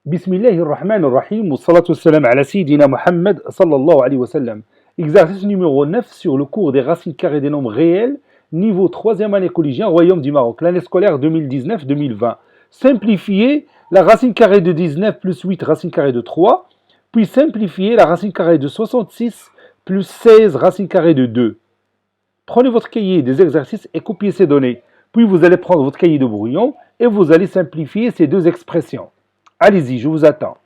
Bismillahirrahmanirrahim, wa salatu wassalam ala Sayyidina Muhammad sallallahu alayhi wa sallam. Exercice numéro 9 sur le cours des racines carrées des nombres réels, niveau 3e année collégien, Royaume du Maroc, l'année scolaire 2019-2020. Simplifier la racine carrée de 19 plus 8 racine carrée de 3, puis simplifier la racine carrée de 66 plus 16 racine carrée de 2. Prenez votre cahier des exercices et copiez ces données. Puis vous allez prendre votre cahier de brouillon et vous allez simplifier ces deux expressions. Allez-y, je vous attends.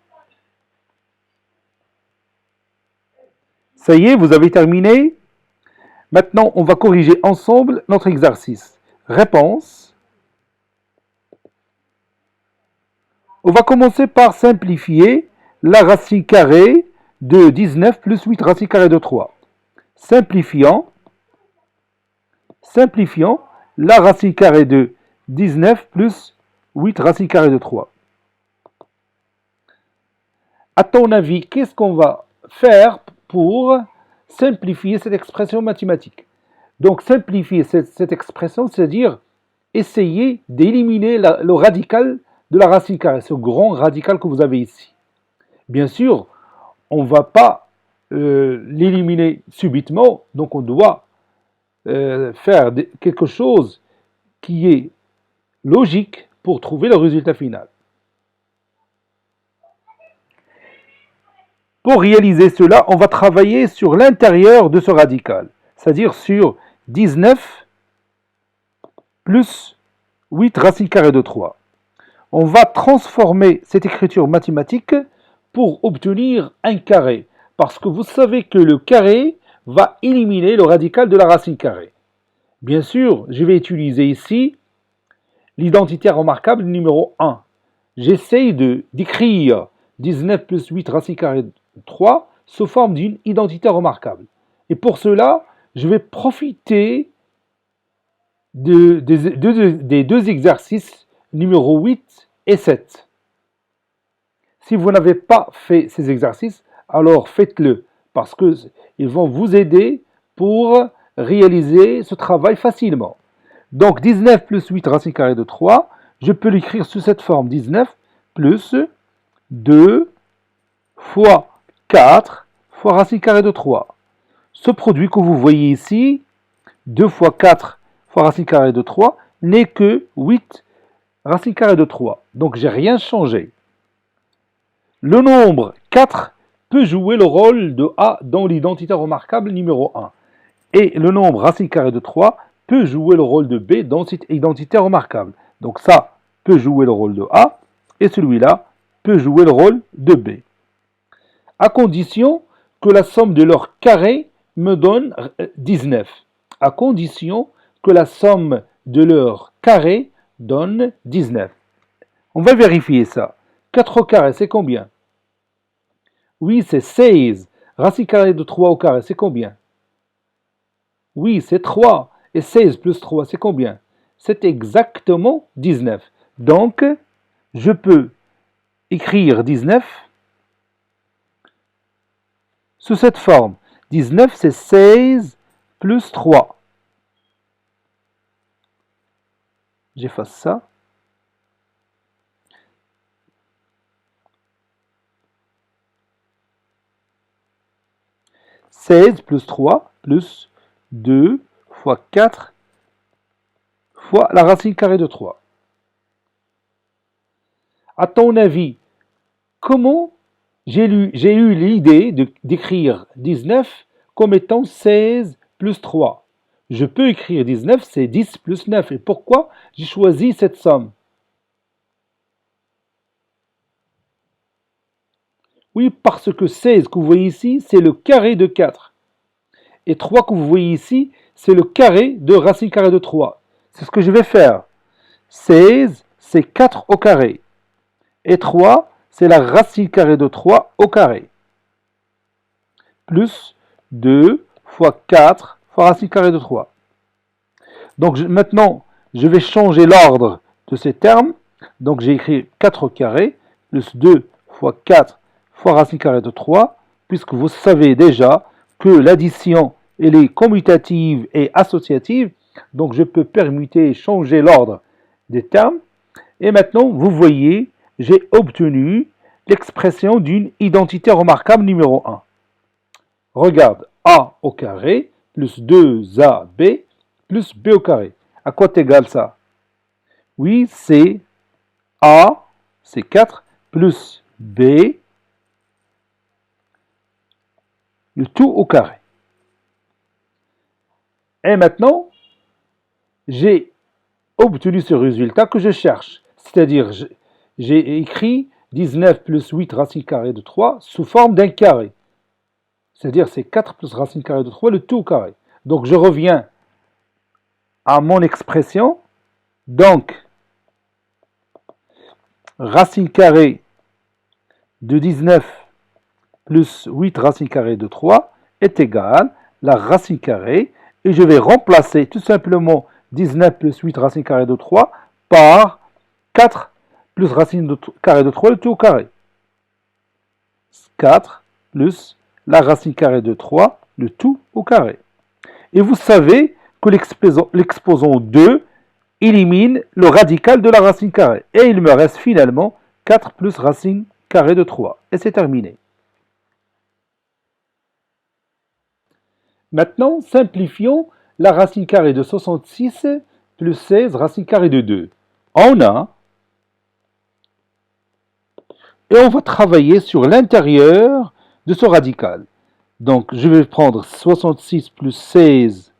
Ça y est, vous avez terminé? Maintenant, on va corriger ensemble notre exercice. Réponse. On va commencer par simplifier la racine carrée de 19 plus 8 racine carrée de 3. Simplifiant la racine carrée de 19 plus 8 racine carrée de 3. À ton avis, qu'est-ce qu'on va faire pour simplifier cette expression mathématique? Donc, simplifier cette expression, c'est-à-dire essayer d'éliminer le radical de la racine carrée, ce grand radical que vous avez ici. Bien sûr, on ne va pas l'éliminer subitement, donc on doit faire quelque chose qui est logique pour trouver le résultat final. Pour réaliser cela, on va travailler sur l'intérieur de ce radical, c'est-à-dire sur 19 plus 8 racine carrée de 3. On va transformer cette écriture mathématique pour obtenir un carré, parce que vous savez que le carré va éliminer le radical de la racine carrée. Bien sûr, je vais utiliser ici l'identité remarquable numéro 1. J'essaye d'écrire 19 plus 8 racine carrée de 3 sous forme d'une identité remarquable. Et pour cela, je vais profiter des deux exercices numéro 8 et 7. Si vous n'avez pas fait ces exercices, alors faites-le, parce qu'ils vont vous aider pour réaliser ce travail facilement. Donc 19 plus 8 racine carrée de 3, je peux l'écrire sous cette forme: 19 plus 2 fois 4 fois racine carrée de 3. Ce produit que vous voyez ici, 2 fois 4 fois racine carrée de 3, n'est que 8 racine carrée de 3. Donc j'ai rien changé. Le nombre 4 peut jouer le rôle de A dans l'identité remarquable numéro 1. Et le nombre racine carrée de 3 peut jouer le rôle de B dans cette identité remarquable. Donc ça peut jouer le rôle de A et celui-là peut jouer le rôle de B. À condition que la somme de leurs carrés me donne 19. À condition que la somme de leurs carrés donne 19. On va vérifier ça. 4 au carré, c'est combien? Oui, c'est 16. Racine carrée de 3 au carré, c'est combien? Oui, c'est 3. Et 16 plus 3, c'est combien? C'est exactement 19. Donc, je peux écrire 19 sous cette forme. 19, c'est 16 plus 3. J'efface ça. « 16 plus 3 plus 2 fois 4 fois la racine carrée de 3. À ton avis, comment j'ai eu l'idée d'écrire 19 comme étant 16 plus 3? Je peux écrire 19, c'est 10 plus 9. Et pourquoi j'ai choisi cette somme? Oui, parce que 16 que vous voyez ici, c'est le carré de 4. Et 3 que vous voyez ici, c'est le carré de racine carrée de 3. C'est ce que je vais faire. 16, c'est 4 au carré. Et 3, c'est la racine carrée de 3 au carré. Plus 2 fois 4 fois racine carrée de 3. Donc maintenant, je vais changer l'ordre de ces termes. Donc j'ai écrit 4 au carré, plus 2 fois 4 fois racine carrée de 3, puisque vous savez déjà que l'addition, elle est commutative et associative. Donc je peux permuter et changer l'ordre des termes. Et maintenant, vous voyez, j'ai obtenu l'expression d'une identité remarquable numéro 1. Regarde, a au carré plus 2ab plus b au carré. À quoi t'égale ça? Oui, c'est a, c'est 4, plus b, le tout au carré. Et maintenant, j'ai obtenu ce résultat que je cherche. C'est-à-dire, j'ai écrit 19 plus 8 racine carrée de 3 sous forme d'un carré. C'est-à-dire, c'est 4 plus racine carrée de 3, le tout au carré. Donc, je reviens à mon expression. Donc, racine carrée de 19 plus 8 racine carrée de 3 est égal à la racine carrée. Et je vais remplacer tout simplement 19 plus 8 racine carrée de 3 par 4 plus racine carrée de 3, le tout au carré. 4 plus la racine carrée de 3, le tout au carré. Et vous savez que l'exposant 2 élimine le radical de la racine carrée. Et il me reste finalement 4 plus racine carrée de 3. Et c'est terminé. Maintenant, simplifions la racine carrée de 66 plus 16 racine carrée de 2. On a, et on va travailler sur l'intérieur de ce radical. Donc, je vais prendre 66 plus 16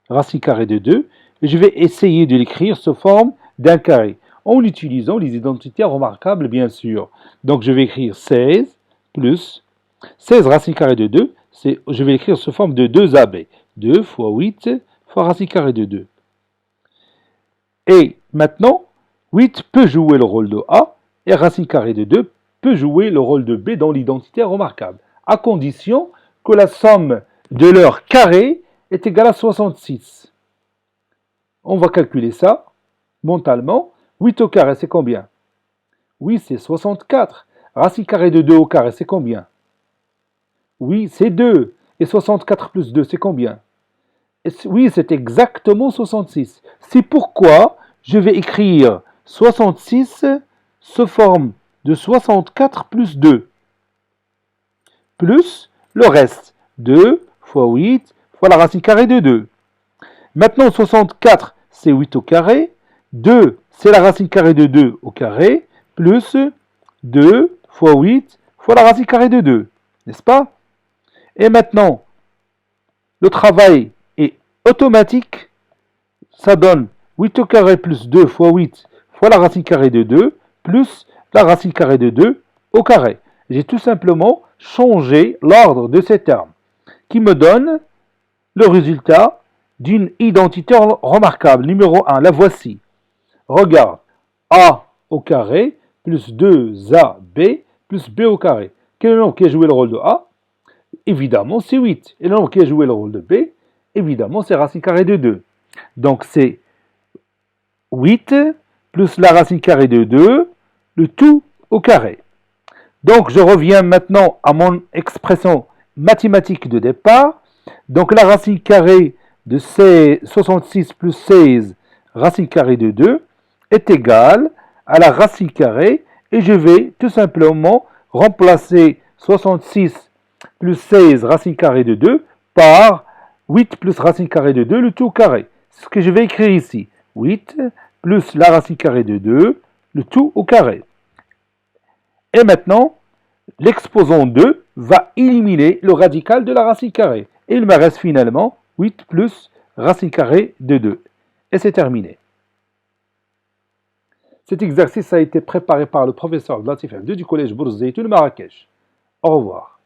racine carrée de 2, et je vais essayer de l'écrire sous forme d'un carré, en utilisant les identités remarquables, bien sûr. Donc, je vais écrire 16 plus 16 racine carrée de 2, je vais l'écrire sous forme de 2ab. 2 fois 8 fois racine carrée de 2. Et maintenant, 8 peut jouer le rôle de a, et racine carrée de 2 peut jouer le rôle de b dans l'identité remarquable, à condition que la somme de leurs carrés est égale à 66. On va calculer ça mentalement. 8 au carré, c'est combien? Oui, c'est 64. Racine carrée de 2 au carré, c'est combien? Oui, c'est 2. Et 64 plus 2, c'est combien? Oui, c'est exactement 66. C'est pourquoi je vais écrire 66 sous forme de 64 plus 2. Plus le reste. 2 fois 8 fois la racine carrée de 2. Maintenant, 64, c'est 8 au carré. 2, c'est la racine carrée de 2 au carré. Plus 2 fois 8 fois la racine carrée de 2. N'est-ce pas? Et maintenant, le travail est automatique. Ça donne 8 au carré plus 2 fois 8 fois la racine carrée de 2 plus la racine carrée de 2 au carré. J'ai tout simplement changé l'ordre de ces termes qui me donne le résultat d'une identité remarquable. Numéro 1, la voici. Regarde, a au carré plus 2ab plus b au carré. Quel est le nombre qui a joué le rôle de a? Évidemment, c'est 8. Et le nombre qui a joué le rôle de b? Évidemment, c'est racine carrée de 2. Donc, c'est 8 plus la racine carrée de 2, le tout au carré. Donc, je reviens maintenant à mon expression mathématique de départ. Donc, la racine carrée de 66 plus 16, racine carrée de 2, est égale à la racine carrée. Et je vais tout simplement remplacer 66 plus 16 racine carrée de 2 par 8 plus racine carrée de 2, le tout au carré. C'est ce que je vais écrire ici. 8 plus la racine carrée de 2, le tout au carré. Et maintenant, l'exposant 2 va éliminer le radical de la racine carrée. Et il me reste finalement 8 plus racine carrée de 2. Et c'est terminé. Cet exercice a été préparé par le professeur Latif F2 du collège Bourz Zeytoun Marrakech. Au revoir.